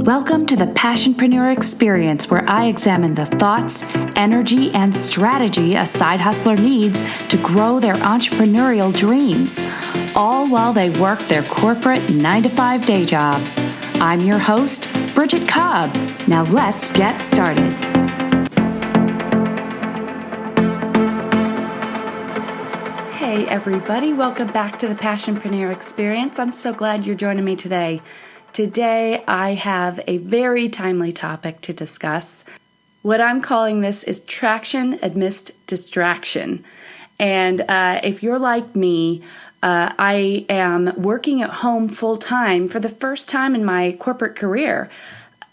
Welcome to the Passionpreneur Experience, where I examine the thoughts, energy, and strategy a side hustler needs to grow their entrepreneurial dreams, all while they work their corporate 9-to-5 day job. I'm your host, Bridget Cobb. Now let's get started. Hey everybody, welcome back to the Passionpreneur Experience. I'm so glad you're joining me today. Today I have a very timely topic to discuss. What I'm calling this is traction amidst distraction. And if you're like me, I am working at home full-time for the first time in my corporate career.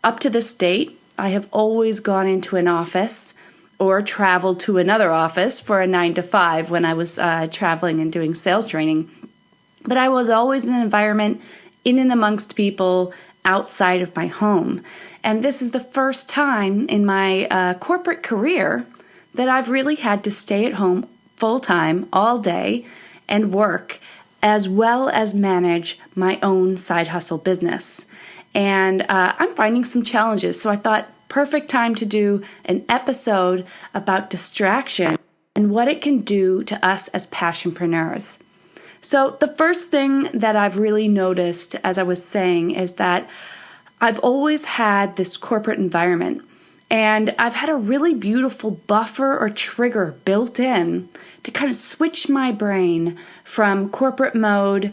Up to this date, I have always gone into an office or traveled to another office for a 9-to-5 when I was traveling and doing sales training. But I was always in an environment in and amongst people outside of my home. And this is the first time in my corporate career that I've really had to stay at home full-time all day and work, as well as manage my own side hustle business. And I'm finding some challenges, so I thought perfect time to do an episode about distraction and what it can do to us as passionpreneurs. So the first thing that I've really noticed, as I was saying, is that I've always had this corporate environment, and I've had a really beautiful buffer or trigger built in to kind of switch my brain from corporate mode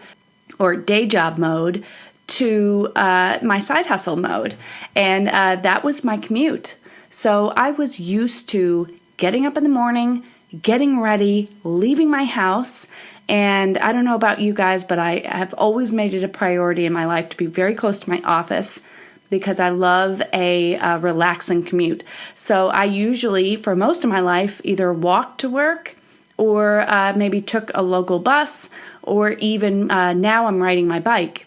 or day job mode to my side hustle mode, and that was my commute. So I was used to getting up in the morning, getting ready, leaving my house. And I don't know about you guys, but I have always made it a priority in my life to be very close to my office because I love a relaxing commute. So I usually, for most of my life, either walked to work or maybe took a local bus, or even now I'm riding my bike.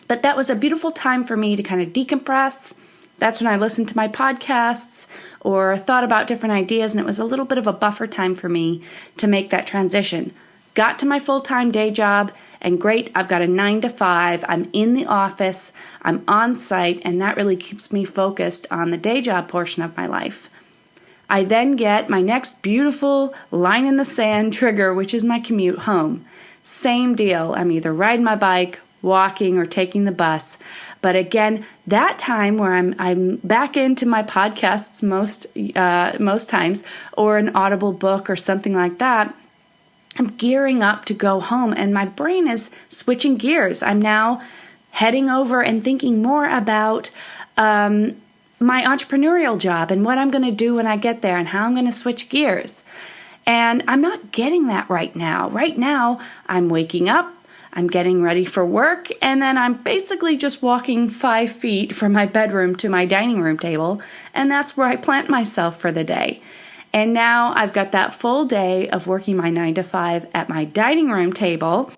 But that was a beautiful time for me to kind of decompress. That's when I listened to my podcasts or thought about different ideas, and it was a little bit of a buffer time for me to make that transition. Got to my full-time day job, and great, I've got a 9-to-5. I'm in the office, I'm on site, and that really keeps me focused on the day job portion of my life. I then get my next beautiful line in the sand trigger, which is my commute home. Same deal. I'm either riding my bike, walking, or taking the bus. But again, that time where I'm back into my podcasts most times, or an Audible book or something like that, I'm gearing up to go home, and my brain is switching gears. I'm now heading over and thinking more about my entrepreneurial job and what I'm going to do when I get there and how I'm going to switch gears. And I'm not getting that right now. Right now, I'm waking up, I'm getting ready for work, and then I'm basically just walking 5 feet from my bedroom to my dining room table, and that's where I plant myself for the day. And now I've got that full day of working my 9-to-5 at my dining room table,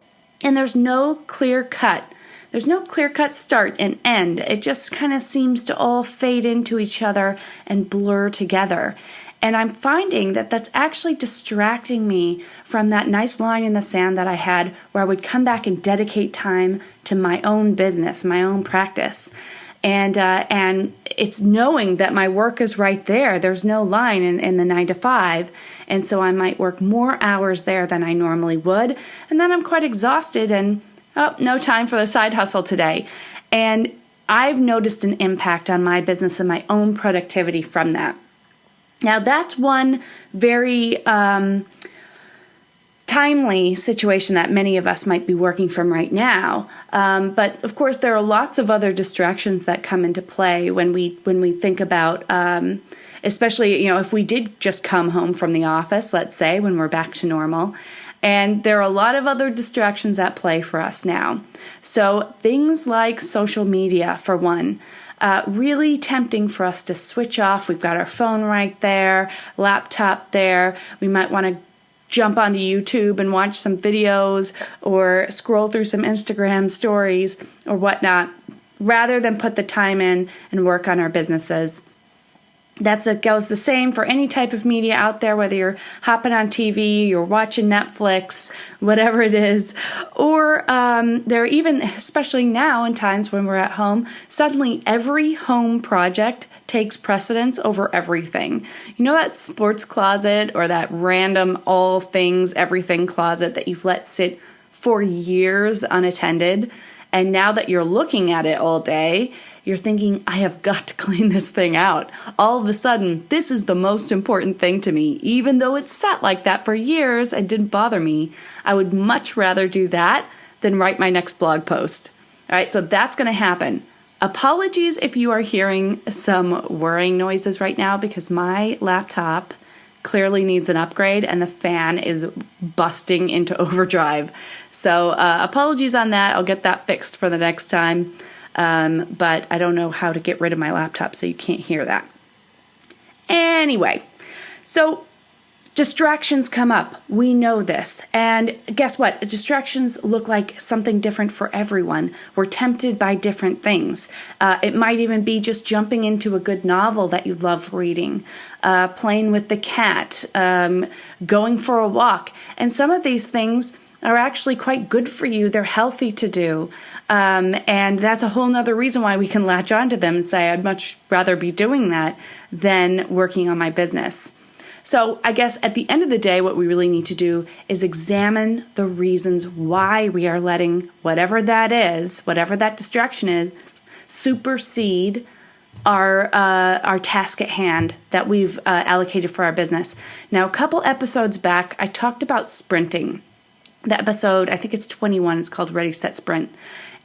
and there's no clear cut. There's no clear cut start and end. It just kind of seems to all fade into each other and blur together. And I'm finding that that's actually distracting me from that nice line in the sand that I had, where I would come back and dedicate time to my own business, my own practice. And it's knowing that my work is right there. There's no line in the 9-to-5. And so I might work more hours there than I normally would. And then I'm quite exhausted and, no time for the side hustle today. And I've noticed an impact on my business and my own productivity from that. Now, that's one very timely situation that many of us might be working from right now. But of course, there are lots of other distractions that come into play when we think about, especially, if we did just come home from the office, let's say, when we're back to normal. And there are a lot of other distractions at play for us now. So things like social media, for one. Really tempting for us to switch off. We've got our phone right there, laptop there. We might want to jump onto YouTube and watch some videos or scroll through some Instagram stories or whatnot, rather than put the time in and work on our businesses. Goes the same for any type of media out there, whether you're hopping on TV, you're watching Netflix, whatever it is. Or there are even, especially now in times when we're at home, suddenly every home project takes precedence over everything. You know that sports closet or that random all things, everything closet that you've let sit for years unattended? And now that you're looking at it all day, you're thinking, I have got to clean this thing out. All of a sudden, this is the most important thing to me. Even though it's sat like that for years and didn't bother me, I would much rather do that than write my next blog post. All right, so that's going to happen. Apologies if you are hearing some whirring noises right now because my laptop clearly needs an upgrade and the fan is busting into overdrive. So apologies on that. I'll get that fixed for the next time. But I don't know how to get rid of my laptop, so you can't hear that. Anyway, so distractions come up. We know this. And guess what? Distractions look like something different for everyone. We're tempted by different things. It might even be just jumping into a good novel that you love reading, playing with the cat, going for a walk. And some of these things are actually quite good for you. They're healthy to do. And that's a whole nother reason why we can latch onto them and say, I'd much rather be doing that than working on my business. So I guess at the end of the day, what we really need to do is examine the reasons why we are letting whatever that is, whatever that distraction is, supersede our task at hand that we've allocated for our business. Now, a couple episodes back, I talked about sprinting. The episode, I think it's 21, it's called Ready, Set, Sprint.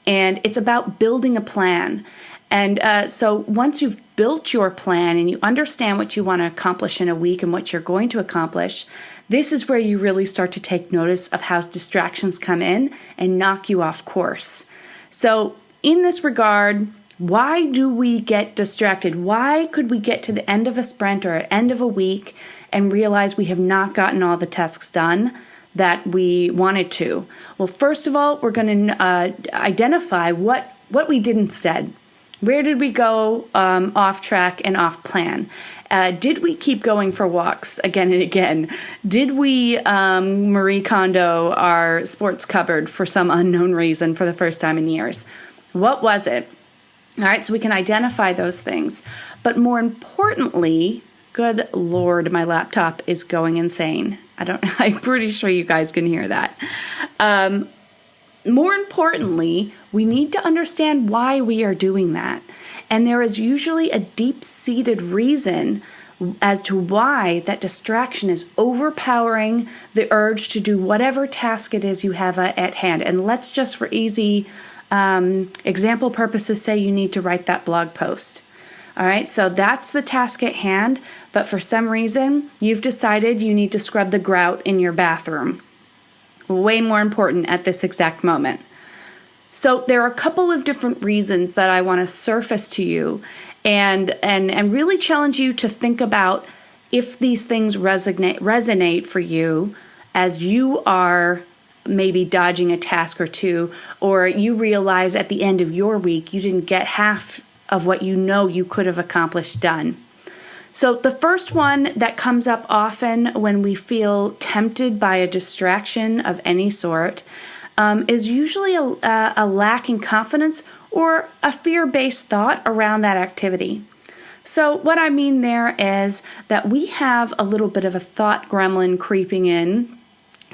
And it's about building a plan. And so once you've built your plan and you understand what you want to accomplish in a week and what you're going to accomplish, this is where you really start to take notice of how distractions come in and knock you off course. So in this regard, why do we get distracted? Why could we get to the end of a sprint or end of a week and realize we have not gotten all the tasks done that we wanted to? Well, first of all, we're going to identify what we did instead. Where did we go off track and off plan? Did we keep going for walks again and again? Did we Marie Kondo our sports cupboard for some unknown reason for the first time in years? What was it? All right, so we can identify those things. But more importantly, good Lord, my laptop is going insane. I'm pretty sure you guys can hear that. More importantly, we need to understand why we are doing that. And there is usually a deep-seated reason as to why that distraction is overpowering the urge to do whatever task it is you have at hand. And let's just, for easy example purposes, say you need to write that blog post. All right, so that's the task at hand, but for some reason, you've decided you need to scrub the grout in your bathroom. Way more important at this exact moment. So there are a couple of different reasons that I want to surface to you and really challenge you to think about if these things resonate for you as you are maybe dodging a task or two, or you realize at the end of your week you didn't get half of what you know you could have accomplished done. So the first one that comes up often when we feel tempted by a distraction of any sort is usually a lack in confidence or a fear-based thought around that activity. So what I mean there is that we have a little bit of a thought gremlin creeping in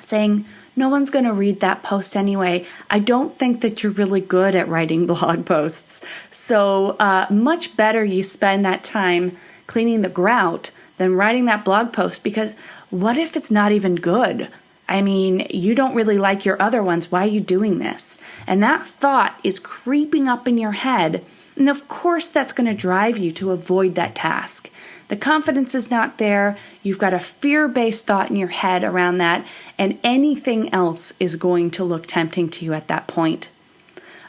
saying, no one's going to read that post anyway. I don't think that you're really good at writing blog posts. So much better you spend that time cleaning the grout than writing that blog post, because what if it's not even good? I mean, you don't really like your other ones. Why are you doing this? And that thought is creeping up in your head. And of course, that's going to drive you to avoid that task. The confidence is not there. You've got a fear-based thought in your head around that, and anything else is going to look tempting to you at that point.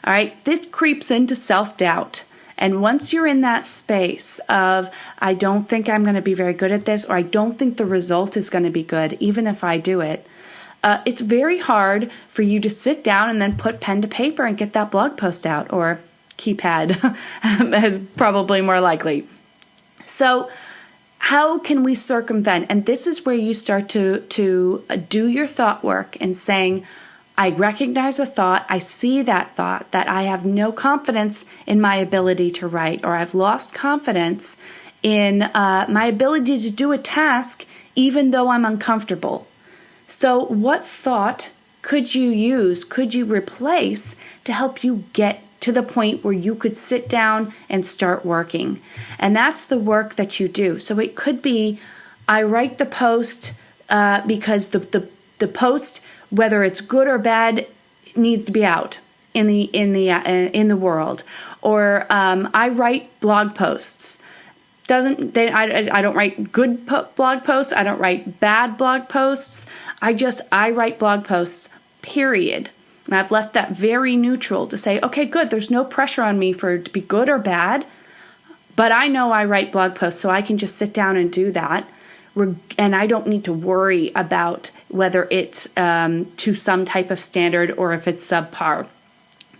All right, this creeps into self-doubt. And once you're in that space of, I don't think I'm going to be very good at this, or I don't think the result is going to be good, even if I do it, it's very hard for you to sit down and then put pen to paper and get that blog post out, or keypad is probably more likely. So How can we circumvent? And this is where you start to do your thought work and saying, I recognize the thought, I see that thought, that I have no confidence in my ability to write, or I've lost confidence in my ability to do a task even though I'm uncomfortable. So what thought could you use, could you replace to help you get to the point where you could sit down and start working? And that's the work that you do. So it could be, I write the post because the post, whether it's good or bad, needs to be out in the world. Or I write blog posts. I don't write good blog posts. I don't write bad blog posts. I write blog posts, period. And I've left that very neutral to say, okay, good, there's no pressure on me for it to be good or bad, but I know I write blog posts, so I can just sit down and do that. And I don't need to worry about whether it's to some type of standard or if it's subpar.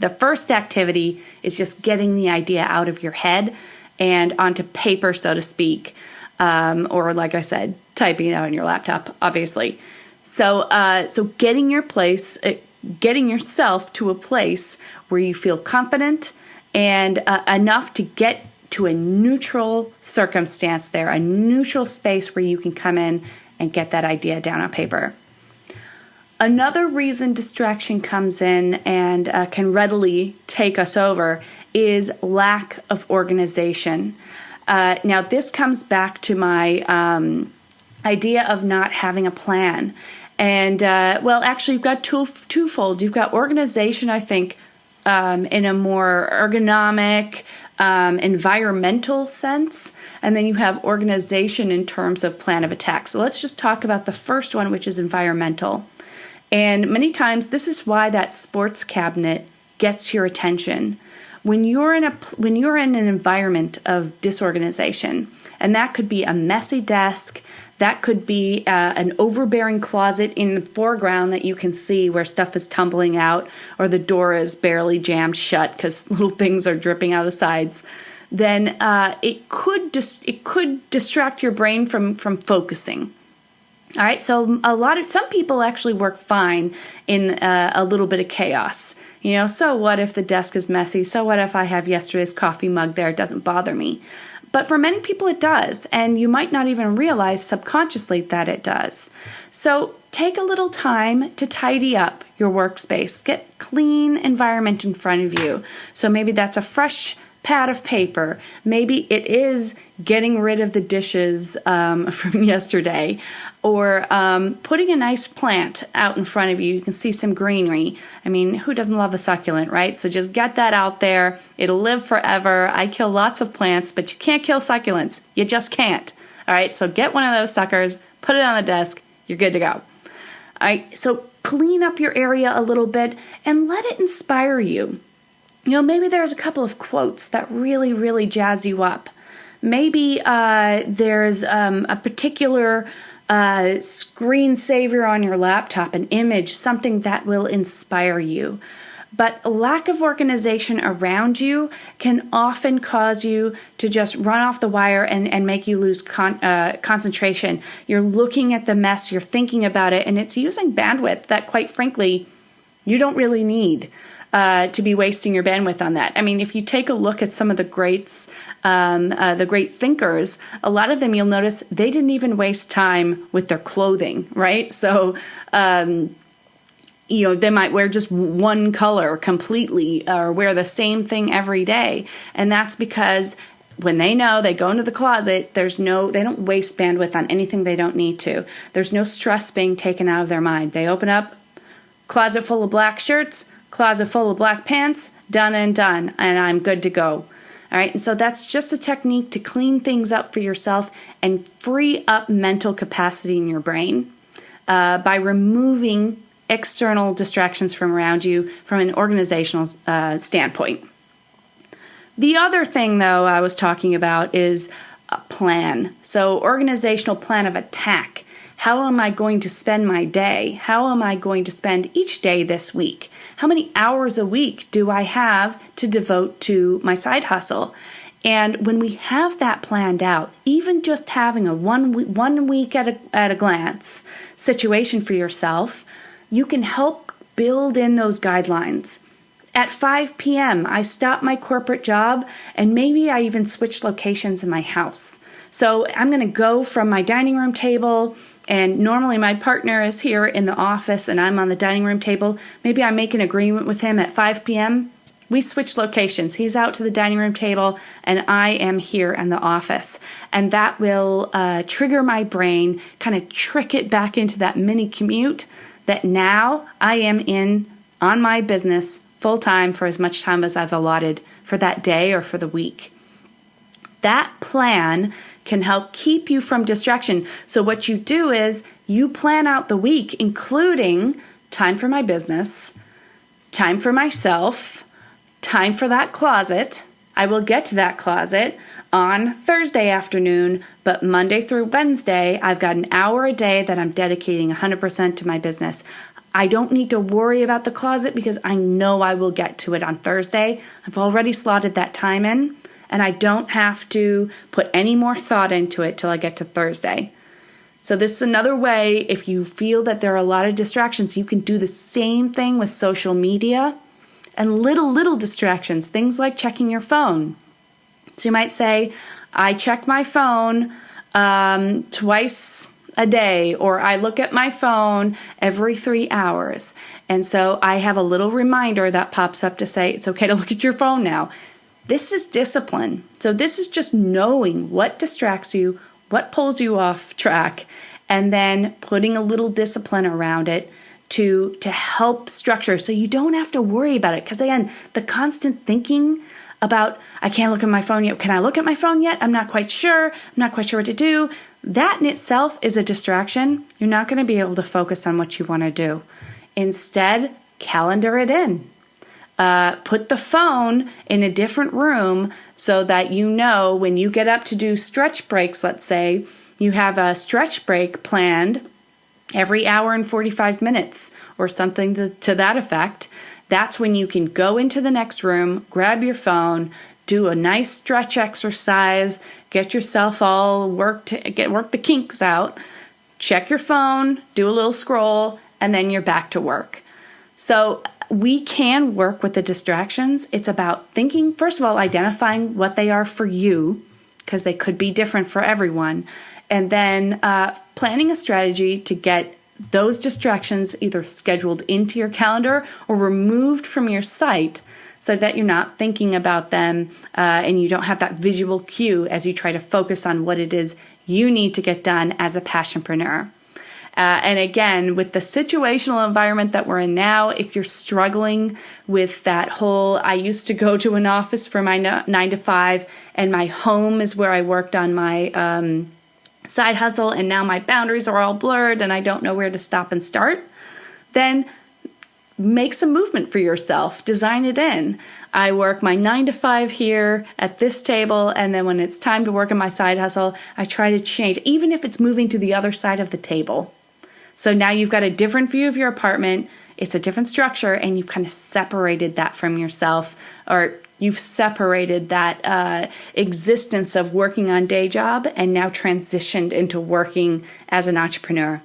The first activity is just getting the idea out of your head and onto paper, so to speak, or like I said, typing it out on your laptop, obviously. So getting yourself to a place where you feel confident and enough to get to a neutral circumstance there, a neutral space where you can come in and get that idea down on paper. Another reason distraction comes in and can readily take us over is lack of organization. Now, this comes back to my idea of not having a plan. And, actually, you've got twofold. You've got organization, I think, in a more ergonomic, environmental sense. And then you have organization in terms of plan of attack. So let's just talk about the first one, which is environmental. And many times, this is why that sports cabinet gets your attention. When you're in an environment of disorganization, and that could be a messy desk, that could be an overbearing closet in the foreground that you can see where stuff is tumbling out, or the door is barely jammed shut because little things are dripping out of the sides. Then it could distract your brain from focusing. All right, so some people actually work fine in a little bit of chaos. So what if the desk is messy? So what if I have yesterday's coffee mug there? It doesn't bother me. But for many people it does, and you might not even realize subconsciously that it does. So take a little time to tidy up your workspace. Get clean environment in front of you. So maybe that's a fresh pad of paper. Maybe it is getting rid of the dishes from yesterday, or putting a nice plant out in front of you. You can see some greenery. I mean, who doesn't love a succulent, right? So just get that out there. It'll live forever. I kill lots of plants, but you can't kill succulents. You just can't. All right, so get one of those suckers, put it on the desk. You're good to go. All right, so clean up your area a little bit and let it inspire you. Maybe there's a couple of quotes that really, really jazz you up. Maybe there's a particular screensaver on your laptop, an image, something that will inspire you. But a lack of organization around you can often cause you to just run off the wire and make you lose concentration. You're looking at the mess, you're thinking about it, and it's using bandwidth that, quite frankly, you don't really need to be wasting your bandwidth on that. I mean, if you take a look at some of the greats, the great thinkers, a lot of them you'll notice they didn't even waste time with their clothing, right? So, they might wear just one color completely or wear the same thing every day. And that's because when they know they go into the closet, they don't waste bandwidth on anything they don't need to. There's no stress being taken out of their mind. They open up, closet full of black shirts, closet full of black pants, done and done, and I'm good to go. All right, and so that's just a technique to clean things up for yourself and free up mental capacity in your brain by removing external distractions from around you from an organizational standpoint. The other thing, though, I was talking about is a plan. So organizational plan of attack. How am I going to spend my day? How am I going to spend each day this week? How many hours a week do I have to devote to my side hustle? And when we have that planned out, even just having a one week at a glance situation for yourself, you can help build in those guidelines. At 5 p.m., I stop my corporate job, and maybe I even switch locations in my house. So I'm going to go from my dining room table, and normally my partner is here in the office and I'm on the dining room table. Maybe I make an agreement with him at 5 p.m. We switch locations. He's out to the dining room table and I am here in the office. And that will trigger my brain, kind of trick it back into that mini commute that now I am in on my business full time for as much time as I've allotted for that day or for the week. That plan can help keep you from distraction. So what you do is you plan out the week, including time for my business, time for myself, time for that closet. I will get to that closet on Thursday afternoon, but Monday through Wednesday, I've got an hour a day that I'm dedicating 100% to my business. I don't need to worry about the closet because I know I will get to it on Thursday. I've already slotted that time in, and I don't have to put any more thought into it till I get to Thursday. So this is another way, if you feel that there are a lot of distractions, you can do the same thing with social media and little distractions, things like checking your phone. So you might say, I check my phone twice a day, or I look at my phone every 3 hours. And so I have a little reminder that pops up to say, it's okay to look at your phone now. This is discipline. So this is just knowing what distracts you, what pulls you off track, and then putting a little discipline around it to help structure so you don't have to worry about it. Because again, the constant thinking about, I can't look at my phone yet. Can I look at my phone yet? I'm not quite sure. I'm not quite sure what to do. That in itself is a distraction. You're not going to be able to focus on what you want to do. Instead, calendar it in. Put the phone in a different room so that you know when you get up to do stretch breaks, let's say, you have a stretch break planned every hour and 45 minutes or something to that effect. That's when you can go into the next room, grab your phone, do a nice stretch exercise, get yourself all work the kinks out, check your phone, do a little scroll, and then you're back to work. So we can work with the distractions. It's about thinking, first of all, identifying what they are for you, because they could be different for everyone, and then planning a strategy to get those distractions either scheduled into your calendar or removed from your site so that you're not thinking about them and you don't have that visual cue as you try to focus on what it is you need to get done as a passionpreneur. And again, with the situational environment that we're in now, if you're struggling with that whole, I used to go to an office for my 9 to 5 and my home is where I worked on my side hustle, and now my boundaries are all blurred and I don't know where to stop and start, then make some movement for yourself. Design it in. I work my 9 to 5 here at this table, and then when it's time to work on my side hustle, I try to change, even if it's moving to the other side of the table. So now you've got a different view of your apartment, it's a different structure, and you've kind of separated that from yourself, or you've separated that existence of working on day job and now transitioned into working as an entrepreneur.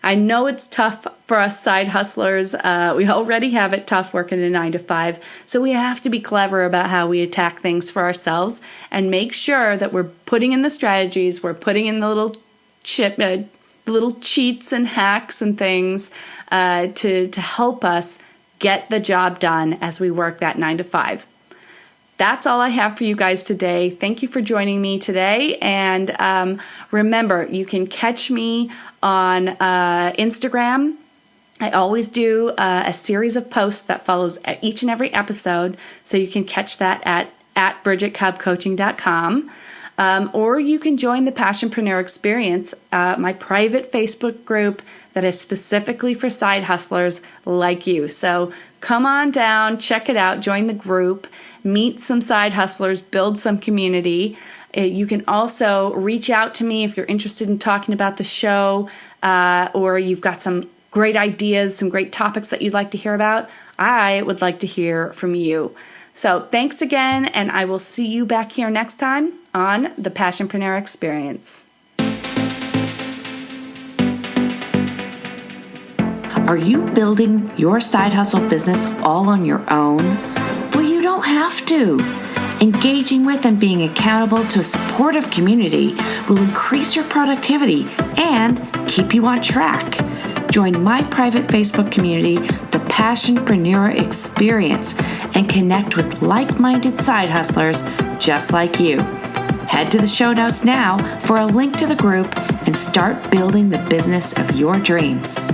I know it's tough for us side hustlers. We already have it tough working a 9 to 5. So we have to be clever about how we attack things for ourselves and make sure that we're putting in the strategies, we're putting in the little cheats and hacks and things to help us get the job done as we work that 9 to 5. That's all I have for you guys today. Thank you for joining me today. And remember, you can catch me on Instagram. I always do a series of posts that follows each and every episode. So you can catch that at bridgetcobbcoaching.com. Or you can join the Passionpreneur Experience, my private Facebook group that is specifically for side hustlers like you. So come on down, check it out, join the group, meet some side hustlers, build some community. You can also reach out to me if you're interested in talking about the show, or you've got some great ideas, some great topics that you'd like to hear about. I would like to hear from you. So thanks again, and I will see you back here next time on the Passionpreneur Experience. Are you building your side hustle business all on your own? Well, you don't have to. Engaging with and being accountable to a supportive community will increase your productivity and keep you on track. Join my private Facebook community, the Passionpreneur Experience, and connect with like-minded side hustlers just like you. Head to the show notes now for a link to the group and start building the business of your dreams.